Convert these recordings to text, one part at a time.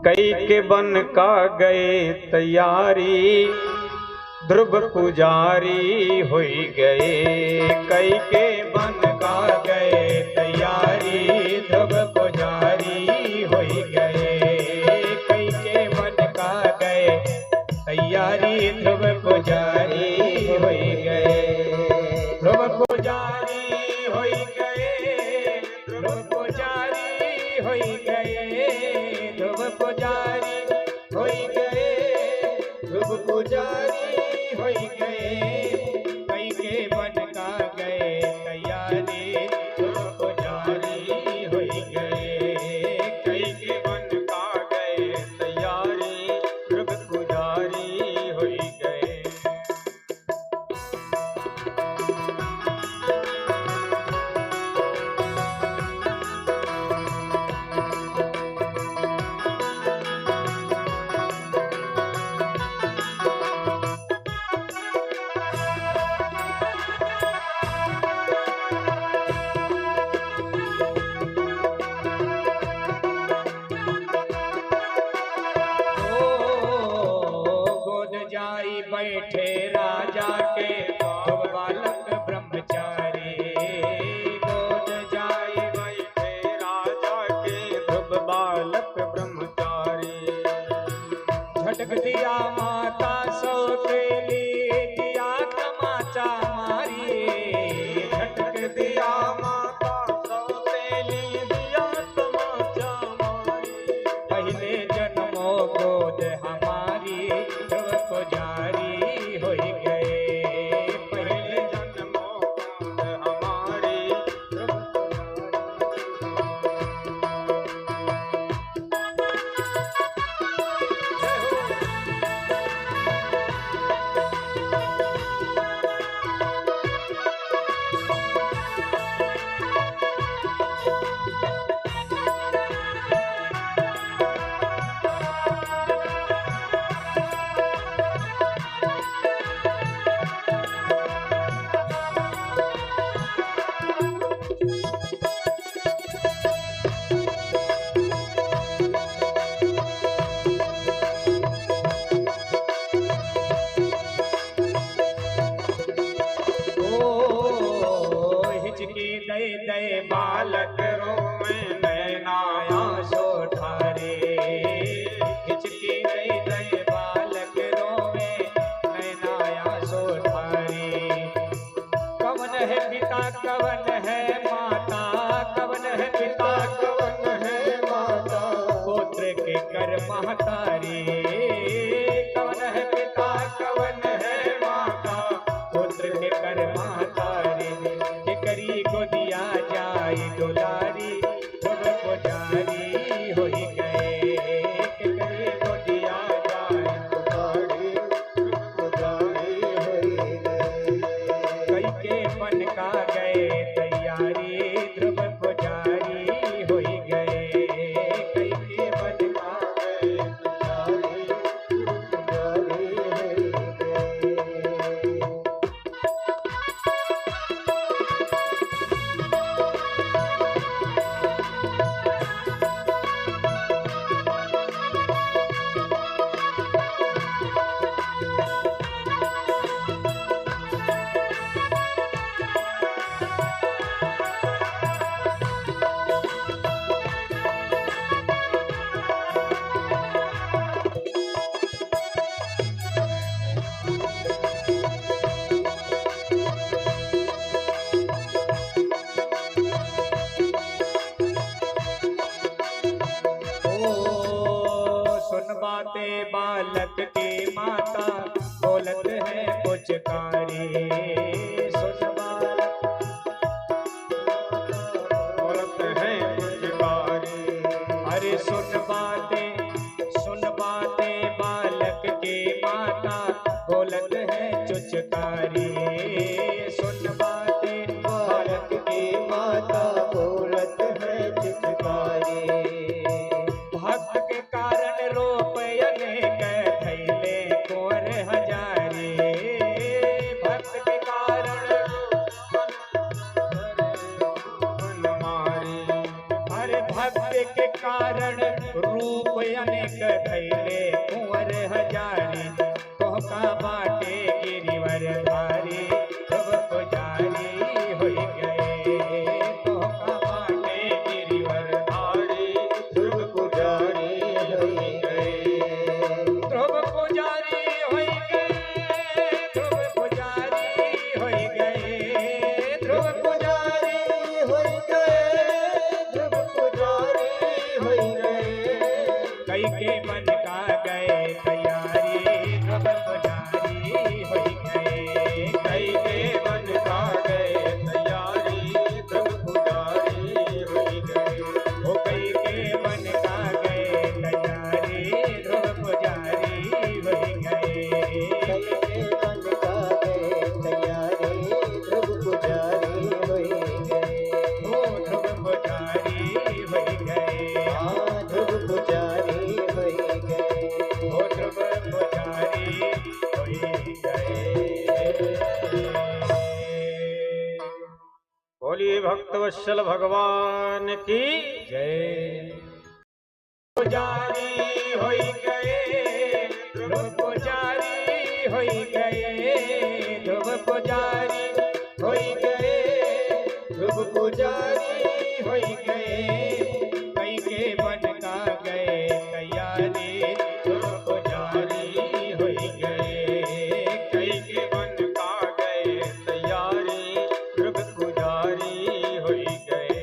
कई के बन का गए तैयारी, ध्रुव पुजारी हुई गए। कई के बन का गए तैयारी, ध्रुव पुजारी हुई गए। कई के बन का गए तैयारी, ध्रुव पुजारी हुई गए। ध्रुव पुजारी हुई गए, ध्रुव पुजारी हुई गए। ध्रुव पुजारी हुई गए, ध्रुव पुजारी हुई गए। कई के बन का गए तैयारी, ध्रुव पुजारी हुई गए। कई के बन का गए तैयारी, ध्रुव पुजारी हुई गए। बैठे राजा के ध्रुव बालक ब्रह्मचारी। गोद जाई बैठे राजा के ध्रुव बालक ब्रह्मचारी। झटक दिया माता सौतेली, दिया तमाचा मारी। झटक दिया माता सौतेली, दिया तमाचा मारी। पहले जन्मों गोद हमारी, ध्रुव पुजारी हुई गए। पहले जन्मों गोद हमारी, ध्रुव दे दे बालक रोवे नैनाया सोठारे। हिचकी दे दे बालक रोवे नैनाया सोठारे। कवन है पिता कवन है माता, कवन है पिता कवन है माता। पुत्र के कर महतारी। कवन है पिता कवन है माता, पुत्र के कर महतारी। करी को दिया जाए दुलारी, ध्रुव पुजारी हुई गए। करी को दिया जाए दुलारी, ध्रुव पुजारी हुई गए। कई के बन का गए तैयारी, ध्रुव पुजारी हुई गए। कई के बन का गए तैयारी, ध्रुव पुजारी हुई गए। बालक की माता बोलत है पुचकारी। सुन बालक बोलत है पुचकारी। अरे सुन बातें बालक की माता बोलत है चुचकारी। सुन बातें बालक की माता बोलत है चुचकारी। भक्त के कारण रोप थैले कोर हजारी। भक्त के कारण हर भक्त के कारण रूप थैले कुंवर हजारी तोहका बाटे गिरिवर धारी ध्रुव पुजारी होई गए तोहका बाटे गिरिवर धारी ध्रुव पुजारी होई गए ध्रुव पुजारी होई गए ध्रुव पुजारी होई गए ध्रुव पुजारी होई गए ध्रुव पुजारी होई गए कई के मन का गए तैयारी ध्रुव पुजारी होई गए कई के मन का गए तैयारी ध्रुव पुजारी होई गए ओ कई के मन का गए तैयारी ध्रुव पुजारी होई गए कई के मन का गए तैयारी ध्रुव पुजारी होई गए ओ ध्रुव पुजारी होई गए हाँ ध्रुव पुजारी होई गए ओ ध्रुव पुजारी होई गए। बोलिए भक्तवत्सल भगवान की जय पुजारी होई गए ध्रुव पुजारी होई गए ध्रुव पुजारी होई गए ध्रुव पुजारी होई गए कई के बन का गए तैयारी ध्रुव पुजारी होई गए कई के मन का गए तैयारी ध्रुव पुजारी होई गए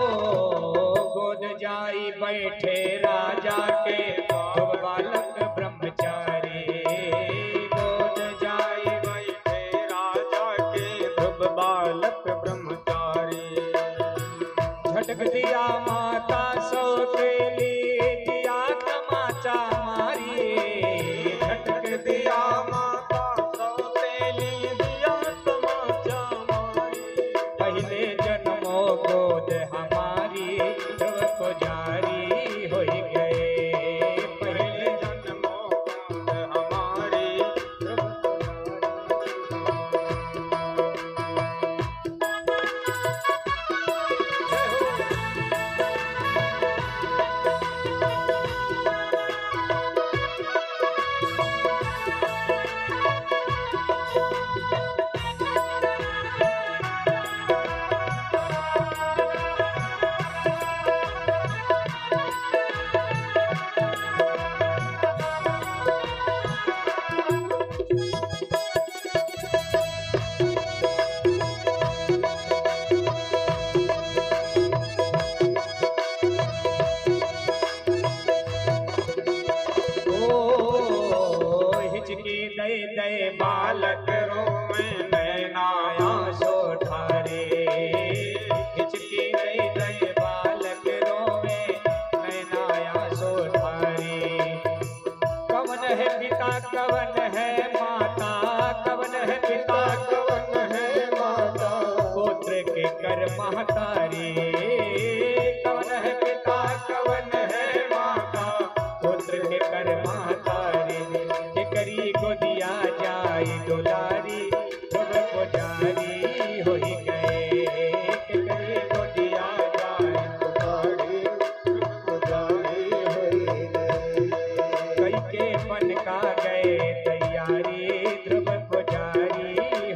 गोद जाई बैठे राजा के ध्रुव बालक ब्रह्मचारी गोद जाई बैठे राजा के ध्रुव बालक ब्रह्मचारी झटक दिया माता सौतेली दिया तमाचा मारी झटक दिया माता सौतेली दिया तमाचा मारी पहले जन्मों गोद हमारी ध्रुव पुजारी होई गए पहले जन्मों गोद हमारी ध्रुव हिचकी दई दई बालक रोवे नैनाया सो ठारे हिचकी दई दई बालक रोवे नैनाया सो ठारे कवन है पिता कवन है माता कवन है पिता कवन है माता पुत्र के कर महतारी कवन है पिता कवन है माता पुत्र के कर महतारी के करी गोदिया जाई दुलारी ध्रुव पुजारी होई गए के करी गोदिया जाई पुजारी ध्रुव पुजारी होई गए कई के मन का गए तैयारी ध्रुव पुजारी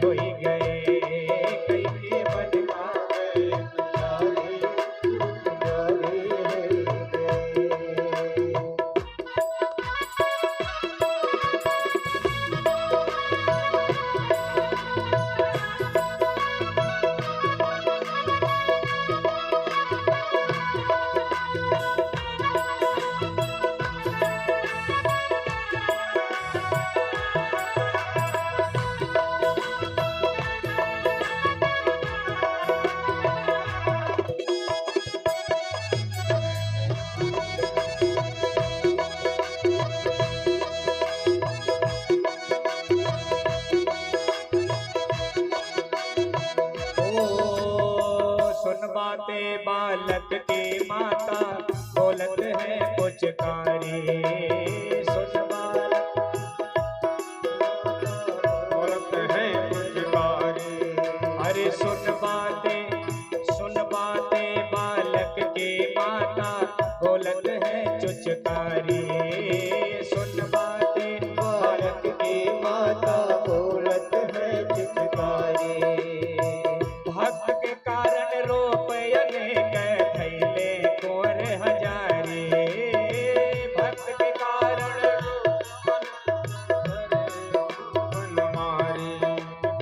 होई गए कई के मन का पुजारी ध्रुव पुजारी होई गए अरे सुन बातें बालक के माता बोलत है चुचकारी। सुन बातें बालक की माता बोलत है चिचकारी। भक्त के कारण रोप अनेक थैले कोर हजारी। भक्त के कारण बनमारी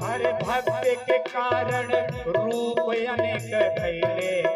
हर भक्त के कारण रूप अनेक थैले